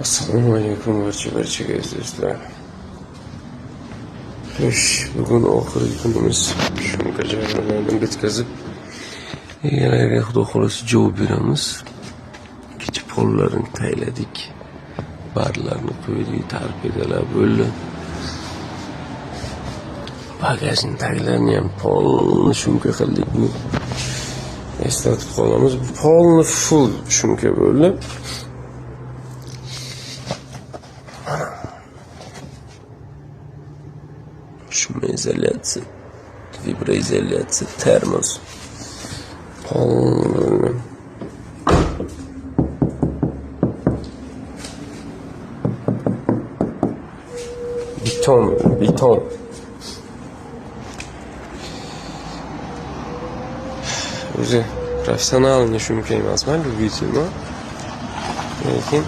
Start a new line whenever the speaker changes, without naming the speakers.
Assalomu alaykum barchaga do'stlar. Bugun oxirgi kunimiz. Shunga jarayonlarni bitkazib, egalariga xudo xolasi javob beramiz. Kecha pollarni tayladik. Barlarni qo'ydik, torpedalar bo'ldi. Bagajni taglarini ham polni shumka qildik. Bu eslatib qolamiz. Polni full shumka bo'ldi. Шумоизоляция, виброизоляция, термос. Полный. Beton. O'zi professionalniy shumka emasman, любитель, lekin